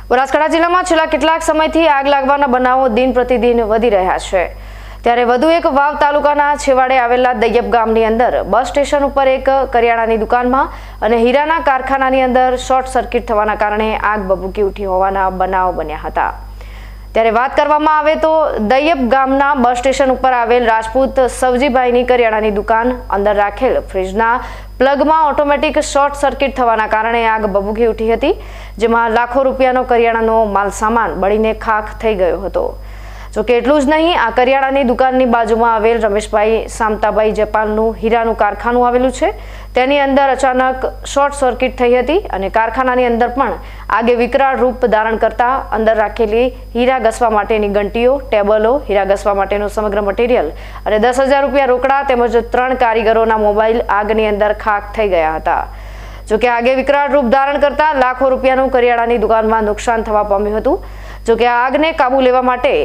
બનાસકાંઠા જિલ્લામાં છેલ્લા કેટલાક સમયથી આગ લાગવાના બનાવો દિન પ્રતિદિન વધી રહ્યા છે। ત્યારે વધુ એક વાવ તાલુકાના છેવાડે આવેલા દૈયપ ગામની અંદર બસ સ્ટેશન ઉપર એક કરિયાણાની દુકાનમાં અને હીરાના કારખાનાની અંદર શોર્ટ સર્કિટ થવાના કારણે આગ ભભૂકી ઉઠી હોવાના બનાવો બન્યા હતા। ત્યારે વાત કરવામાં આવે તો દૈયપ ગામના બસ સ્ટેશન ઉપર આવેલ રાજપૂત સવજીભાઈની કરિયાણાની દુકાન અંદર રાખેલ ફ્રીજના પ્લગમાં ઓટોમેટિક શોર્ટ સર્કિટ થવાના કારણે આગ ભભૂકી ઉઠી હતી, જેમાં લાખો રૂપિયાનો કરિયાણાનો માલ સામાન બળીને ખાખ થઈ ગયો હતો। જો કે એટલું જ નહીં, આ કરિયાણાની દુકાનની બાજુમાં આવેલ રમેશભાઈ સામતાભાઈ જપાનનું હીરાનું કારખાનું આવેલું છે, તેની અંદર અચાનક શોર્ટ સર્કિટ થઈ હતી અને કારખાનાની અંદર પણ આગે વિકરાળ રૂપ ધારણ કરતા અંદર રાખેલી હીરા ઘસવા માટેની ઘંટીઓ, ટેબલો, હીરા ઘસવા માટેનું સમગ્ર મટીરિયલ અને 10,000 રૂપિયા રોકડા તેમજ 3 કારીગરોના મોબાઈલ આગની અંદર ખાખ થઈ ગયા હતા। જો કે આગે વિકરાળ રૂપ ધારણ કરતા લાખો રૂપિયાનું કરિયાણાની દુકાનમાં નુકસાન થવા પામ્યું હતું। જો કે આ આગને કાબુ લેવા માટે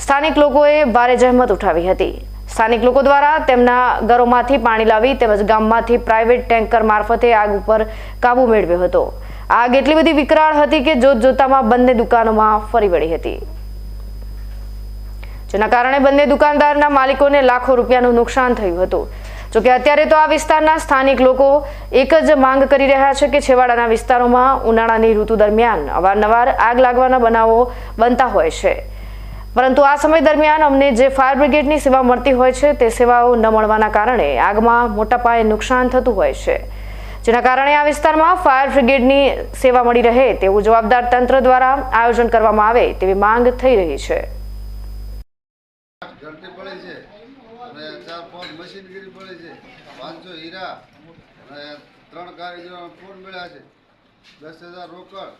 સ્થાનિક લોકોએ ભારે જહેમત ઉઠાવી હતી। સ્થાનિક લોકો દ્વારા તેમના ઘરોમાંથી પાણી લાવી તેમજ ગામમાંથી પ્રાઇવેટ ટેન્કર મારફતે આગ ઉપર કાબુ મેળવ્યો હતો। આગ એટલી બધી વિકરાળ હતી કે જોતજોતામાં બંને દુકાનોમાં ફરી વળી હતી, જેના કારણે બંને દુકાનદારના માલિકોને લાખો રૂપિયાનું નુકસાન થયું હતું। જોકે અત્યારે તો આ વિસ્તારના સ્થાનિક લોકો એક જ માંગ કરી રહ્યા છે કે છેવાડાના વિસ્તારોમાં ઉનાળાની ઋતુ દરમિયાન અવારનવાર આગ લાગવાના બનાવો બનતા હોય છે, પરંતુ આ સમય દરમિયાન અમને જે ફાયર બ્રિગેડની સેવા મળતી હોય છે તે સેવાઓ ન મળવાના કારણે આગમાં મોટા પાયે નુકસાન થતું હોય છે, જેના કારણે આ વિસ્તારમાં ફાયર બ્રિગેડની સેવા મળી રહે તેવું જવાબદાર તંત્ર દ્વારા આયોજન કરવામાં આવે તેવી માંગ થઈ રહી છે। મશીનગીરી પડી છે, 500 હીરા અને 3 કારીગરો ફોન મળ્યા છે, 10,000 રોકડ